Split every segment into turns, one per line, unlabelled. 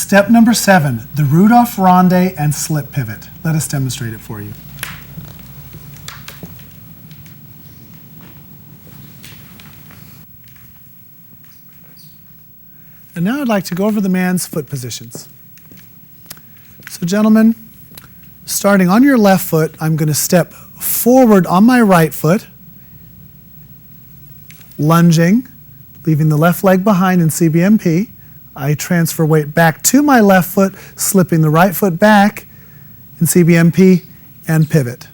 Step number 7, the Rudolph ronde and slip pivot. Let us demonstrate it for you. And now I'd like to go over the man's foot positions. So gentlemen, starting on your left foot, I'm going to step forward on my right foot, lunging, leaving the left leg behind in CBMP. I transfer weight back to my left foot, slipping the right foot back in CBMP, and pivot.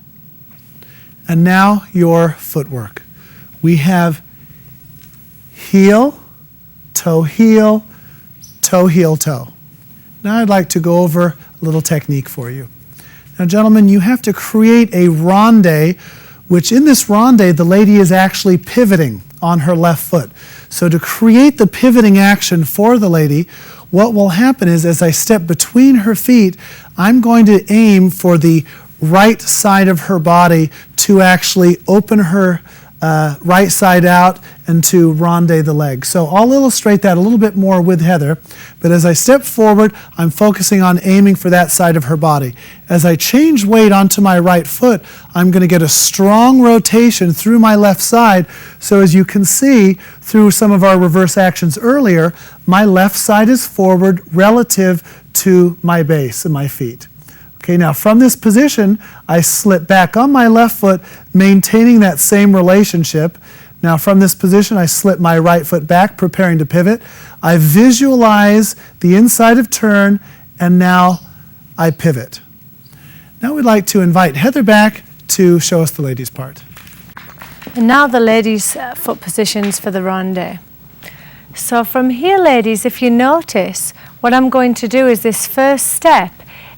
And now your footwork. We have heel, toe, heel, toe, heel, toe. Now I'd like to go over a little technique for you. Now gentlemen, you have to create a ronde, which in this ronde, the lady is actually pivoting on her left foot. So to create the pivoting action for the lady, what will happen is as I step between her feet, I'm going to aim for the right side of her body to actually open her right side out and to ronde the leg. So I'll illustrate that a little bit more with Heather, but as I step forward, I'm focusing on aiming for that side of her body. As I change weight onto my right foot, I'm going to get a strong rotation through my left side. So as you can see through some of our reverse actions earlier, my left side is forward relative to my base and my feet. Okay, now from this position, I slip back on my left foot, maintaining that same relationship. Now from this position, I slip my right foot back, preparing to pivot. I visualize the inside of turn, and now I pivot. Now we'd like to invite Heather back to show us the ladies' part.
And now the ladies' foot positions for the ronde. So from here, ladies, if you notice, what I'm going to do is this first step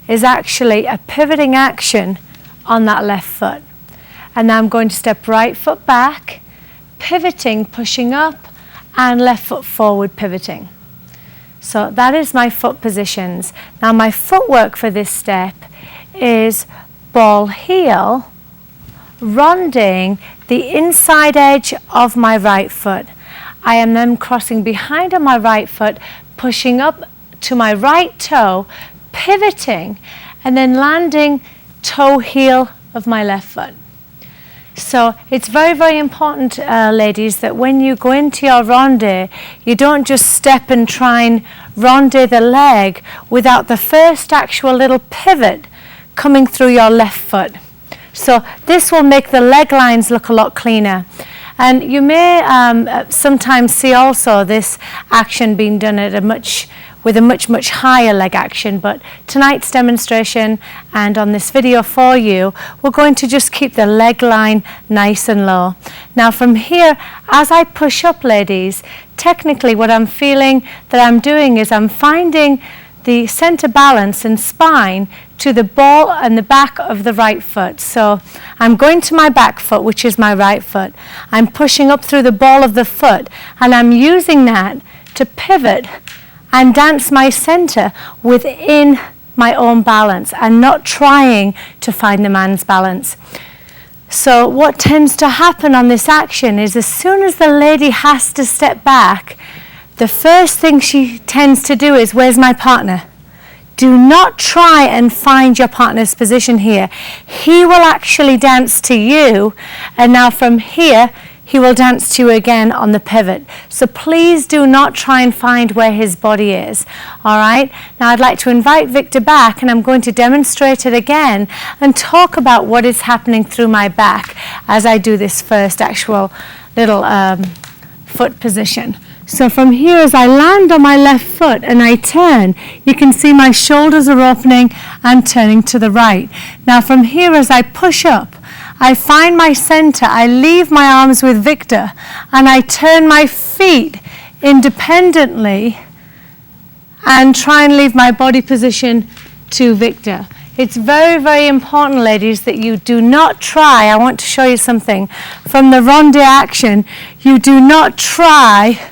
is actually a pivoting action on that left foot. And now I'm going to step right foot back, pivoting, pushing up, and left foot forward, pivoting. So that is my foot positions. Now my footwork for this step is ball heel, ronding the inside edge of my right foot. I am then crossing behind on my right foot, pushing up to my right toe, pivoting, and then landing toe heel of my left foot. So it's very, very important, ladies, that when you go into your ronde, you don't just step and try and ronde the leg without the first actual little pivot coming through your left foot. So this will make the leg lines look a lot cleaner. And you may sometimes see also this action being done at with a much higher leg action, but tonight's demonstration and on this video for you, we're going to just keep the leg line nice and low. Now from here, as I push up, ladies, technically what I'm feeling that I'm doing is I'm finding the center balance and spine to the ball and the back of the right foot. So I'm going to my back foot, which is my right foot. I'm pushing up through the ball of the foot, and I'm using that to pivot and dance my center within my own balance and not trying to find the man's balance. So what tends to happen on this action is as soon as the lady has to step back, the first thing she tends to do is, where's my partner? Do not try and find your partner's position here. He will actually dance to you, and now from here, he will dance to you again on the pivot. So please do not try and find where his body is. All right? Now I'd like to invite Victor back, and I'm going to demonstrate it again and talk about what is happening through my back as I do this first actual little foot position. So from here, as I land on my left foot and I turn, you can see my shoulders are opening and turning to the right. Now from here, as I push up, I find my center, I leave my arms with Victor, and I turn my feet independently and try and leave my body position to Victor. It's very, very important, ladies, that you do not try. I want to show you something. From the ronde action, you do not try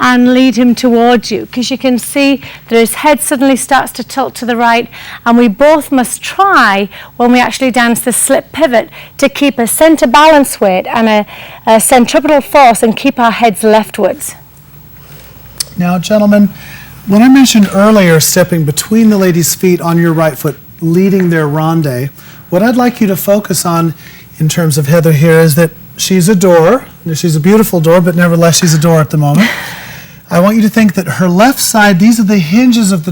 and lead him towards you, because you can see that his head suddenly starts to tilt to the right, and we both must try, when we actually dance the slip pivot, to keep a center balance weight and a centripetal force and keep our heads leftwards.
Now, gentlemen, When I mentioned earlier stepping between the lady's feet on your right foot, leading their ronde, what I'd like you to focus on in terms of Heather here is that she's a door. She's a beautiful door, but nevertheless she's a door at the moment. I want you to think that her left side, these are the hinges of the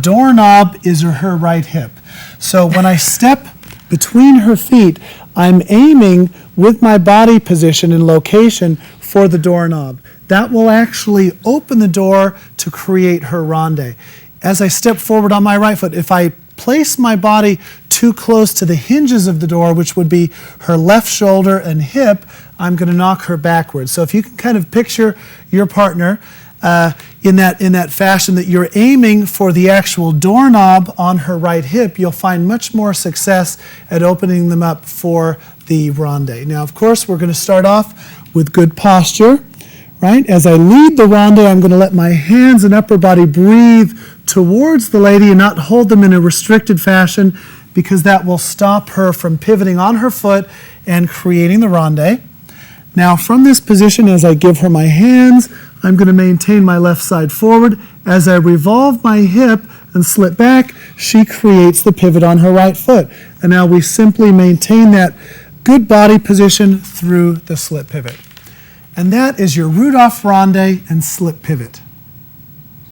doorknob is her right hip. So when I step between her feet, I'm aiming with my body position and location for the doorknob. That will actually open the door to create her ronde. As I step forward on my right foot, if I place my body too close to the hinges of the door, which would be her left shoulder and hip, I'm going to knock her backwards. So if you can kind of picture your partner in that fashion, that you're aiming for the actual doorknob on her right hip, you'll find much more success at opening them up for the ronde. Now, of course, we're going to start off with good posture, right? As I lead the ronde, I'm going to let my hands and upper body breathe towards the lady and not hold them in a restricted fashion, because that will stop her from pivoting on her foot and creating the ronde. Now, from this position, as I give her my hands, I'm going to maintain my left side forward. As I revolve my hip and slip back, she creates the pivot on her right foot. And now we simply maintain that good body position through the slip pivot. And that is your root off ronde and slip pivot.